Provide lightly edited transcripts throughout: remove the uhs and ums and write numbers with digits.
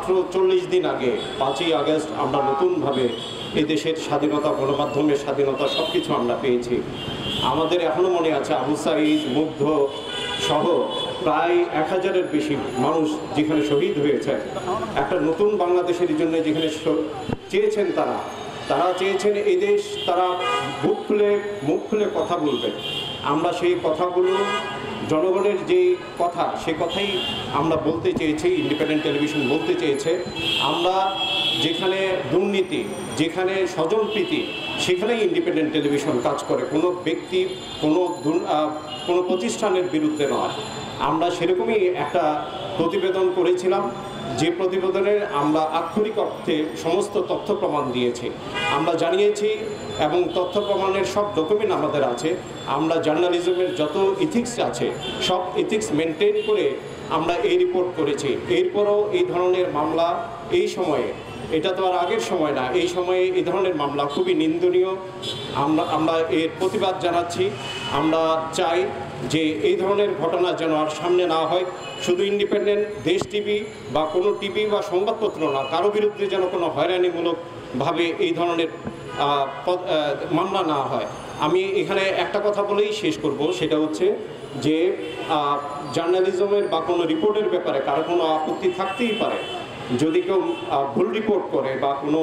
মাত্র 40 দিন আগে 5ই আগস্ট আমরা নতুনভাবে এই দেশের স্বাধীনতা, গণমাধ্যমের স্বাধীনতা সব কিছু আমরা পেয়েছি। আমাদের এখনও মনে আছে আবু সাঈদ, মুগ্ধ সহ প্রায় 1000-এর বেশি মানুষ যেখানে শহীদ হয়েছে। একটা নতুন বাংলাদেশের জন্য যেখানে চেয়েছেন তারা চেয়েছেন এই দেশ, তারা মুখ খুলে কথা বলবে। আমরা সেই কথাগুলো, জনগণের যে কথা, সে কথাই আমরা বলতে চেয়েছি। ইন্ডিপেন্ডেন্ট টেলিভিশন বলতে চেয়েছে আমরা যেখানে দুর্নীতি, যেখানে স্বজনপ্রীতি, সেখানেই ইন্ডিপেন্ডেন্ট টেলিভিশন কাজ করে, কোনো ব্যক্তি, কোনো প্রতিষ্ঠানের বিরুদ্ধে নয়। আমরা সেরকমই একটা প্রতিবেদন করেছিলাম, যে প্রতিবেদনের আমরা আক্ষরিক অর্থে সমস্ত তথ্য প্রমাণ দিয়েছি, আমরা জানিয়েছি, এবং তথ্য প্রমাণের সব ডকুমেন্ট আমাদের আছে। আমরা জার্নালিজমের যত ইথিক্স আছে সব ইথিক্স মেনটেন করে আমরা এই রিপোর্ট করেছি। এরপরও এই ধরনের মামলা এই সময়ে, এটা তো আর আগের সময় না, এই সময়ে এই ধরনের মামলা খুবই নিন্দনীয়। আমরা এর প্রতিবাদ জানাচ্ছি। আমরা চাই যে এই ধরনের ঘটনা যেন আর সামনে না হয়। শুধু ইন্ডিপেন্ডেন্ট দেশ টিভি বা কোনো টিভি বা সংবাদপত্র না, কারো বিরুদ্ধে যেন কোনো হয়রানিমূলকভাবে এই ধরনের মামলা না হয়। আমি এখানে একটা কথা বলেই শেষ করব, সেটা হচ্ছে যে জার্নালিজমের বা কোনো রিপোর্টের ব্যাপারে কারো কোনো আপত্তি থাকতেই পারে। যদি কেউ ভুল রিপোর্ট করে বা কোনো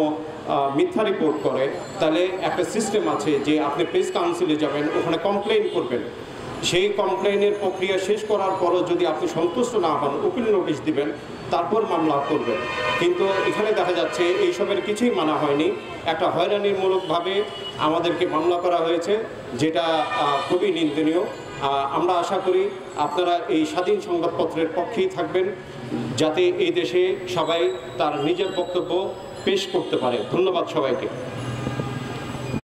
মিথ্যা রিপোর্ট করে, তাহলে একটা সিস্টেম আছে যে আপনি প্রেস কাউন্সিলে যাবেন, ওখানে কমপ্লেন করবেন। সেই কমপ্লেনের প্রক্রিয়া শেষ করার পরও যদি আপনি সন্তুষ্ট না হন, উকিল নোটিশ দিবেন, তারপর মামলা করবেন। কিন্তু এখানে দেখা যাচ্ছে এইসবের কিছুই মানা হয়নি। একটা হয়রানিমূলকভাবে আমাদেরকে মামলা করা হয়েছে, যেটা খুবই নিন্দনীয়। আমরা আশা করি আপনারা এই স্বাধীন সংবাদপত্রের পক্ষেই থাকবেন, যাতে এই দেশে সবাই তার নিজের বক্তব্য পেশ করতে পারে। ধন্যবাদ সবাইকে।